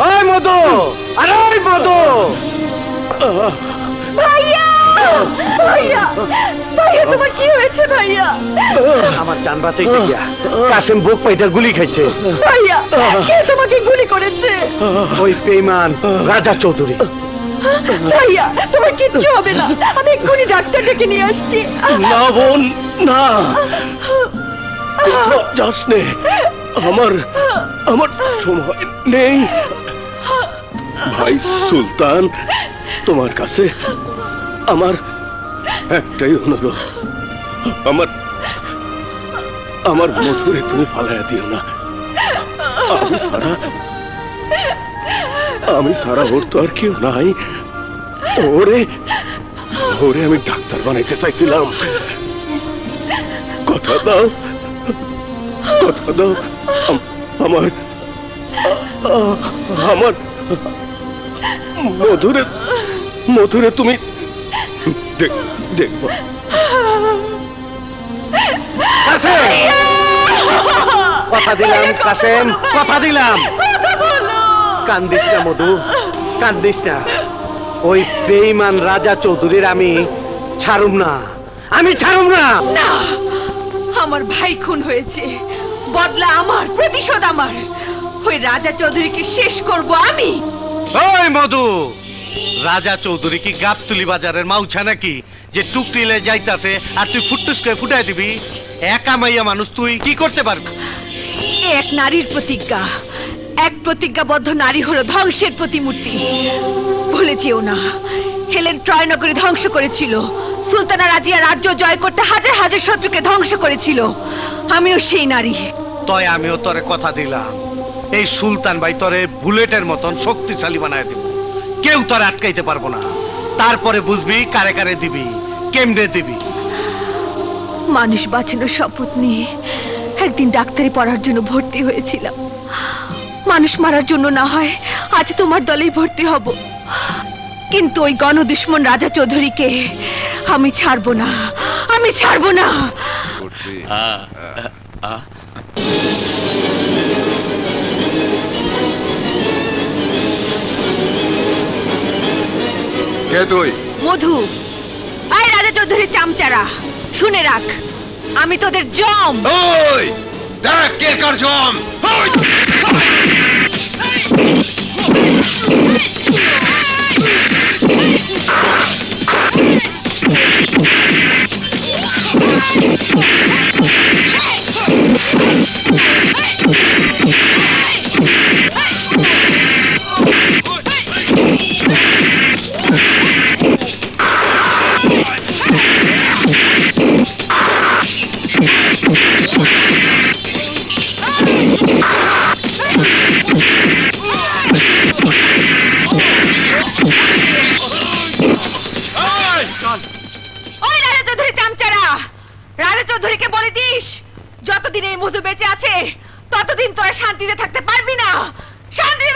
ওই মধু, আরে ওই মধু! ভাইয়া, ভাইয়া, ভাইয়া, তোমার কি হয়েছে ভাইয়া? আমার জান বাঁচাইতে গিয়া কাসেম বুক পাইটা গুলি খাইছে। ভাইয়া, কে তোমাকে গুলি করেছে? ওই বেঈমান রাজা চৌধুরী। ভাইয়া, তোমার কিচ্ছু হবে না, আমি এক্ষুনি ডাক্তার ডেকে নিয়ে আসছি। না বোন, না, যাস নে, আমার আমার সময় নেই। ভাই সুলতান, তোমার কাছে আমার একটাই অনুরোধ, আমার আমার মধুরে তুমি ফালাইয়া দিও না। আমি সারা ওর তো আর কেউ নাই। ওরে ওরে আমি ডাক্তার বানাইতে চাইছিলাম। কথা দাও, কথা দাও, আমার আমার মধুরে মধুরে তুমি দেখবো। কথা দিলাম কাসেম, কথা দিলাম। কান্দিস না মধু, কান্দিস না। ওই বেঈমান রাজা চৌধুরীর আমি ছাড়ুম না, আমি ছাড়ুম না। না, আমার ভাই খুন হয়েছে, বদলা আমার, প্রতিশোধ আমার। ওই রাজা চৌধুরীকে শেষ করব আমি। ওই মধু, রাজা চৌধুরী কি গাবতুলি বাজারের মাউছা নাকি যে টুকরিলে যাইতাছে আর তুই ফুটুস করে ফুটাই দিবি? একা মাইয়া মানুষ, তুই কি করতে পারবি? এক নারীর প্রতিজ্ঞা, এক প্রতিজ্ঞাবদ্ধ নারী হলো ধ্বংসের প্রতিমূর্তি। ভুলে যেও না, হেলেন ট্রয়নগরী ধ্বংস করেছিল, সুলতানা রাজিয়া রাজ্য জয় করতে হাজার হাজার শত্রুকে ধ্বংস করেছিল। আমিও সেই নারী। তয় আমিও তোরে কথা দিলাম, এই সুলতান ভাই তোরে বুলেটের মতন শক্তিশালী বানায় দিব, কেউ তোরে আটকাইতে পারবো না। তারপরে বুঝবি কারে কারে দিবি, কেমনে দিবি। মানুষ বাঁচানোর শপথ নিয়ে একদিন ডাক্তারি পড়ার জন্য ভর্তি হয়েছিলাম। মানুষ মারার জন্য না হয় আজ তোমার দলেই ভর্তি হব, কিন্তু ওই গণদুশ্মন রাজা চৌধুরীকে আমি ছাড়বো না, আমি ছাড়বো না। কে তুই? মধু, আয় রাজা চৌধুরীর চামচারা, শুনে রাখ, আমি তোদের জম। ওই দেখ কে কার জম। চৌধুরীকে বলে দিস, যতদিন এই মধু বেঁচে আছে ততদিন তোরা শান্তিতে থাকতে পারবি না, শান্তিতে